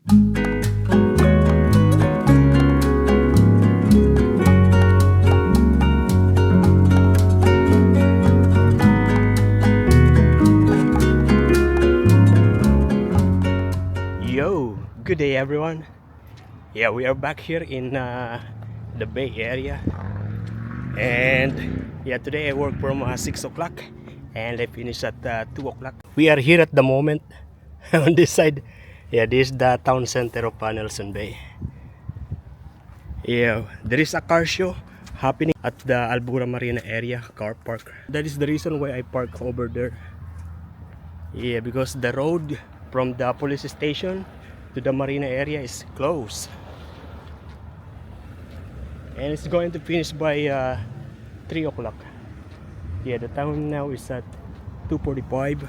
Yo, good day everyone. Yeah, we are back here in the Bay Area, and yeah, today I work from 6 o'clock and I finish at 2 o'clock. We are here at the moment on this side. Yeah, this is the town center of Nelson Bay. Yeah, there is a car show happening at the Albura Marina area car park. That is the reason why I park over there. Yeah, because the road from the police station to the marina area is closed, and it's going to finish by 3 o'clock. Yeah, the time now is at 2:45.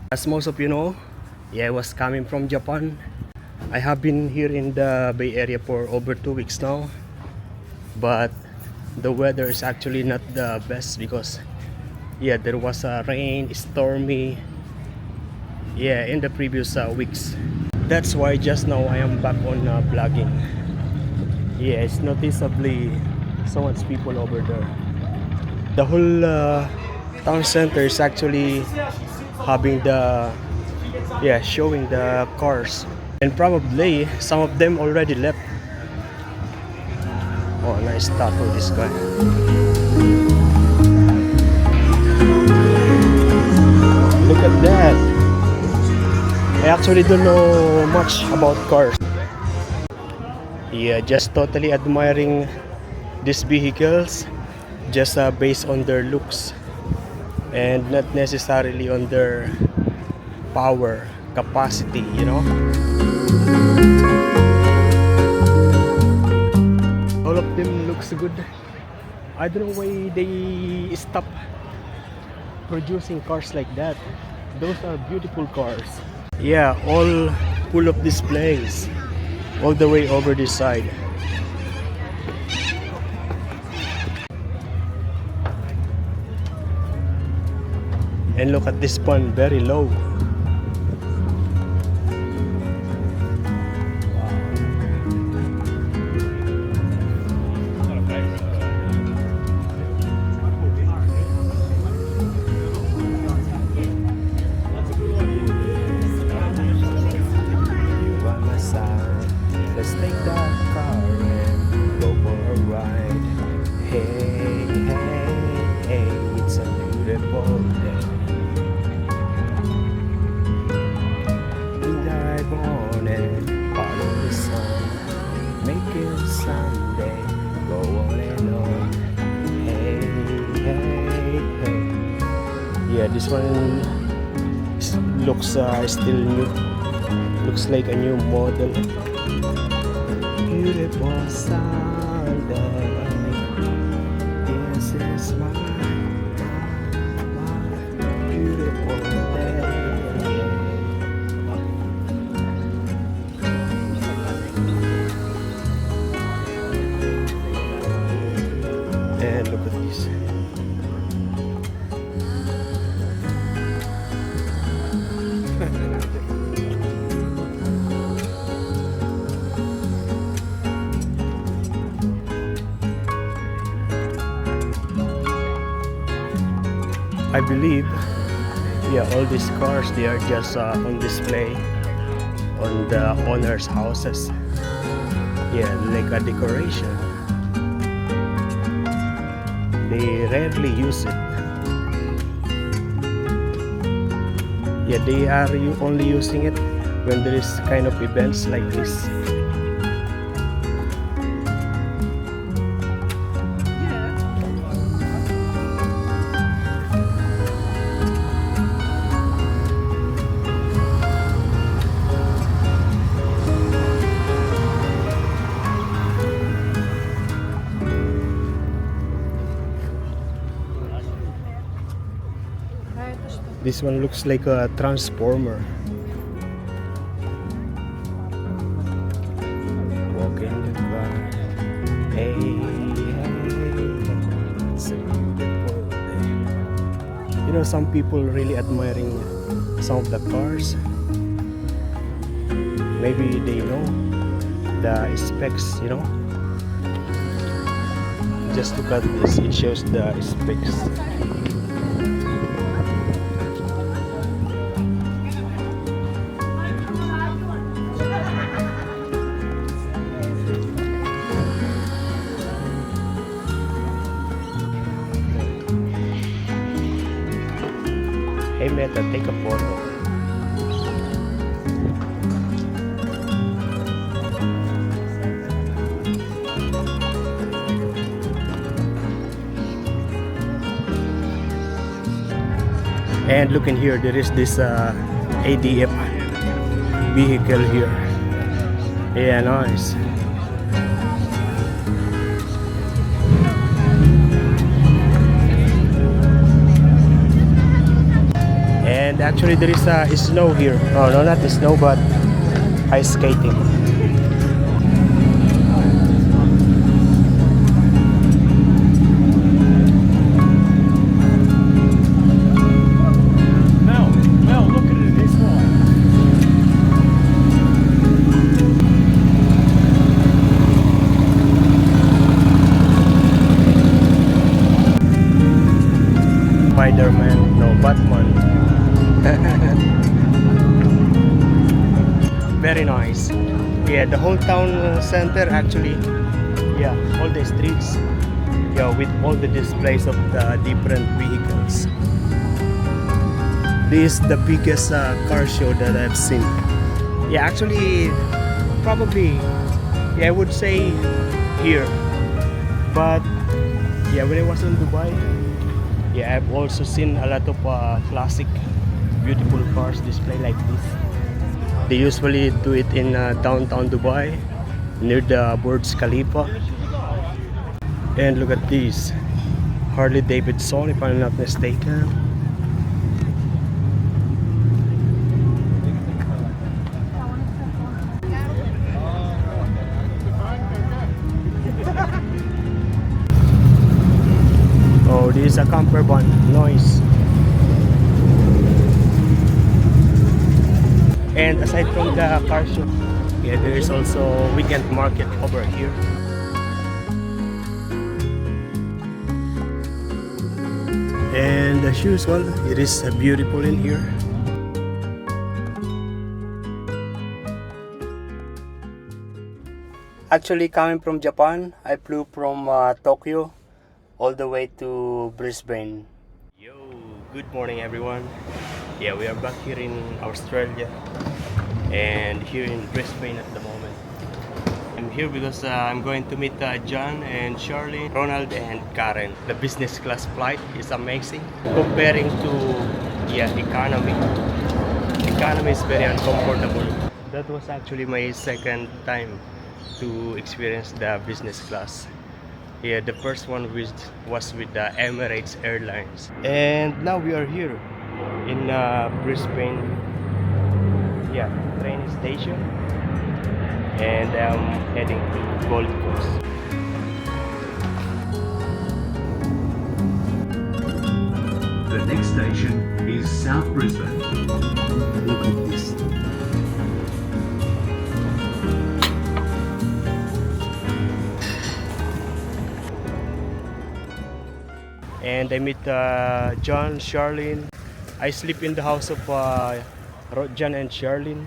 As most of you know, yeah, I was coming from Japan. I have been here in the Bay Area for over 2 weeks now, but the weather is actually not the best because yeah, there was a rain, stormy, yeah, in the previous weeks. That's why just now I am back on vlogging. Yeah, it's noticeably so much people over there. The whole town center is actually having the showing the cars, and probably some of them already left. Oh, nice tattoo this guy. Look at that. I actually don't know much about cars. Yeah, just totally admiring these vehicles just based on their looks and not necessarily on their power capacity, you know. All of them looks good. I don't know why they stop producing cars like that. Those are beautiful cars. Yeah, all full of displays all the way over this side. And look at this one, very low. Let's take that car and go for a ride. Hey, hey, hey, it's a beautiful day. We dive on and follow the sun. Make it Sunday, go on and on. Hey, hey, hey. Yeah, this one looks still new. Looks like a new model. Beautiful Sunday, this is my beautiful day. And look at this. I believe, yeah, all these cars, they are just on display on the owners' houses. Yeah, like a decoration. They rarely use it. Yeah, they are only using it when there is kind of events like this. This one looks like a transformer. Walking the car. Hey, hey, it's a beautiful day. You know, some people really admiring some of the cars. maybe they know the specs, you know. Just look at this, it shows the specs. Hey Meta, take a photo. And look in here, there is this ADF vehicle here. Yeah, nice. And actually there is snow here. Oh no, not the snow, but ice skating. Spider-Man, no, Batman. Very nice. Yeah, the whole town center actually. Yeah, all the streets. Yeah, with all the displays of the different vehicles. This is the biggest car show that I've seen. Yeah, actually, probably, yeah, I would say here. But yeah, when I was in Dubai, yeah, I've also seen a lot of classic, beautiful cars display like this. They usually do it in downtown Dubai, near the Burj Khalifa. And look at this, Harley Davidson, if I'm not mistaken. Oh, this is a camper van. Noise. And aside from the car show, yeah, there is also weekend market over here. And as usual, it is beautiful in here. Actually, coming from Japan, I flew from Tokyo all the way to Brisbane. Yo, good morning everyone. Yeah, we are back here in Australia and here in Brisbane at the moment. I'm here because I'm going to meet John and Charlie, Ronald and Karen. The business class flight is amazing. Comparing to economy. Economy is very uncomfortable. That was actually my second time to experience the business class. Yeah, the first one was with the Emirates Airlines. And now we are here in Brisbane, train station. And I'm heading to Gold Coast. The next station is South Brisbane. Look at this. And I meet John, Charlene. I sleep in the house of John and Charlene.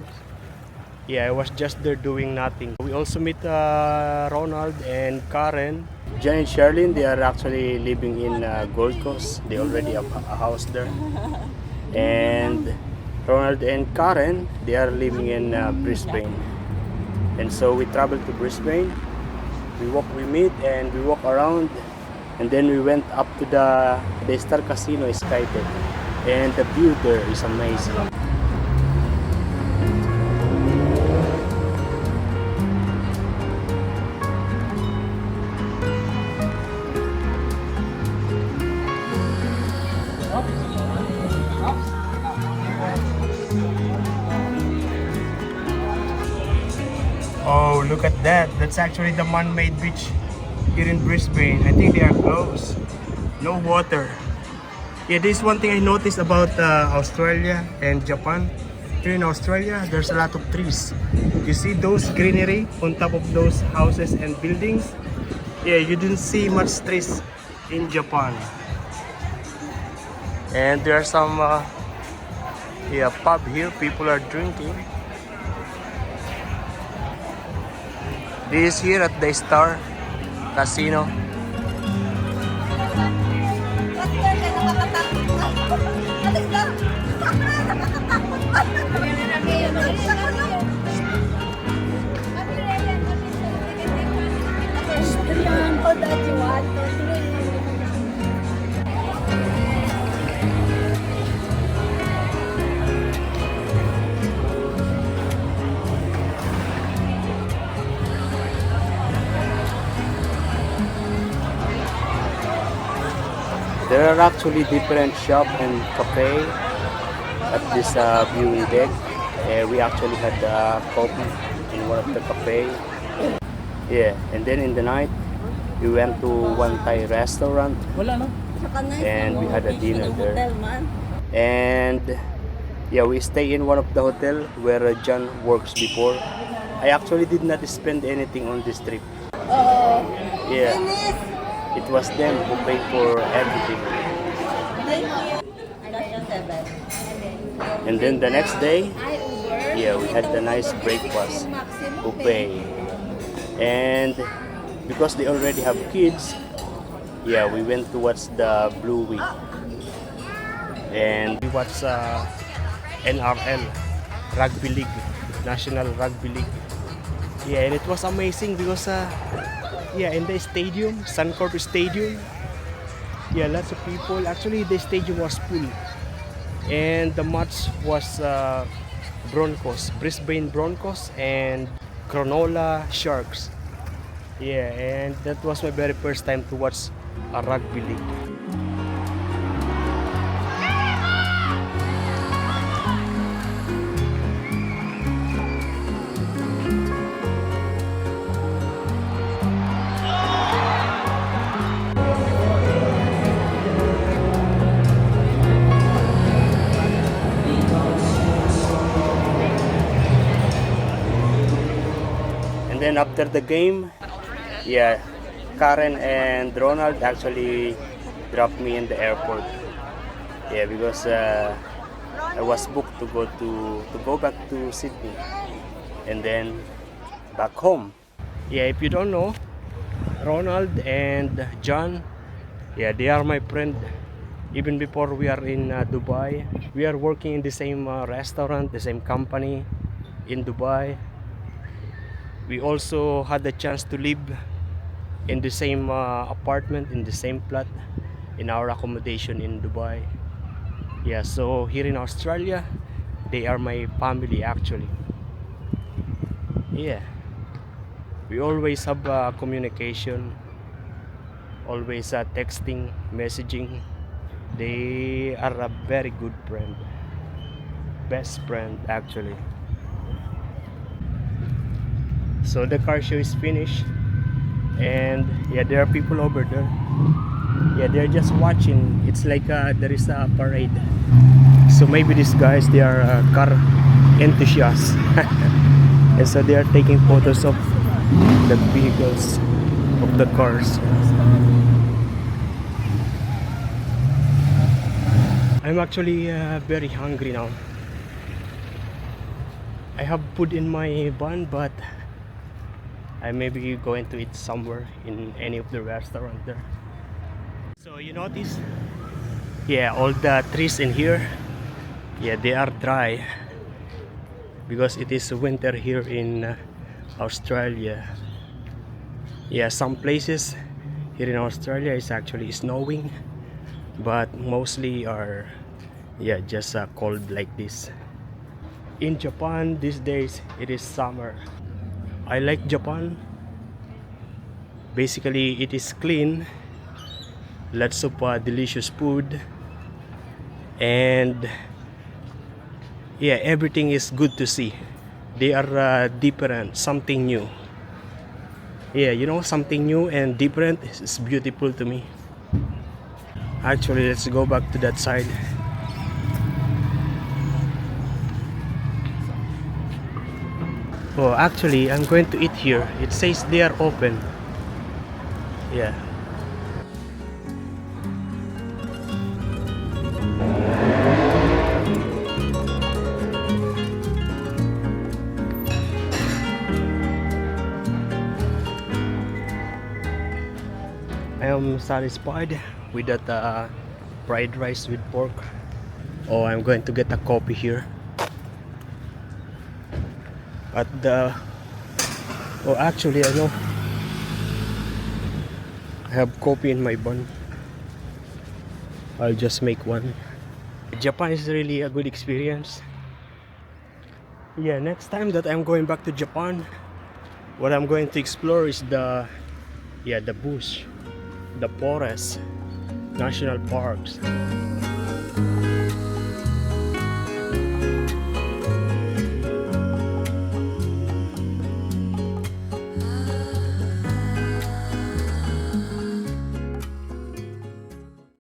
Yeah, I was just there doing nothing. We also meet Ronald and Karen. John and Charlene, they are actually living in Gold Coast. They already have a house there. And Ronald and Karen, they are living in Brisbane. And so we traveled to Brisbane. We meet and we walk around. And then we went up to the Star Casino Sky Deck, and the view there is amazing. Oh, look at that! That's actually the man-made beach here in Brisbane. I think they are closed. No water. Yeah, this is one thing I noticed about Australia and Japan. Here in Australia, there's a lot of trees. You see those greenery on top of those houses and buildings? Yeah, you didn't see much trees in Japan. And there are some pub here, people are drinking. This is here at the Star Casino. There are actually different shop and cafe at this viewing deck. We actually had coffee in one of the cafe. Yeah, and then in the night, we went to one Thai restaurant and we had a dinner there. And yeah, we stay in one of the hotel where John works before. I actually did not spend anything on this trip. Yeah. It was them who paid for everything. And then the next day, yeah, we had a nice breakfast buffet. And because they already have kids, yeah, we went to watch the Blue Week. And we watched NRL, Rugby League, National Rugby League. Yeah, and it was amazing because yeah, in the stadium, Suncorp Stadium, yeah, lots of people. Actually, the stadium was full, and the match was Broncos, Brisbane Broncos, and Cronulla Sharks. Yeah, and that was my very first time to watch a rugby league. Then after the game, yeah, Karen and Ronald actually dropped me in the airport. Yeah, because I was booked to go back to Sydney and then back home. Yeah, if you don't know, Ronald and John, yeah, they are my friend. Even before we are in Dubai, we are working in the same restaurant, the same company in Dubai. We also had the chance to live in the same apartment, in the same flat, in our accommodation in Dubai. Yeah, so here in Australia, they are my family actually. Yeah, we always have communication, always texting, messaging. They are a very good friend, best friend actually. So the car show is finished, and yeah, there are people over there. Yeah, they're just watching. It's like there is a parade. So maybe these guys, they are car enthusiasts, and so they are taking photos of the vehicles, of the cars. I'm actually very hungry now. I have food in my van, but I may be going to eat somewhere in any of the restaurants there. So you notice, yeah, all the trees in here, yeah, they are dry because it is winter here in Australia. Yeah, some places here in Australia is actually snowing, but mostly are, yeah, just cold like this. In Japan these days it is summer. I like Japan. Basically, it is clean, lots of delicious food, and yeah, everything is good to see. They are different, something new. Yeah, you know, something new and different is beautiful to me. Actually, let's go back to that side. Oh, actually, I'm going to eat here. It says they are open. Yeah. I am satisfied with that fried rice with pork. Oh, I'm going to get a coffee here. At the... Oh, actually, I know. I have coffee in my bun. I'll just make one. Japan is really a good experience. Yeah, next time that I'm going back to Japan, what I'm going to explore is the bush, the forest, national parks.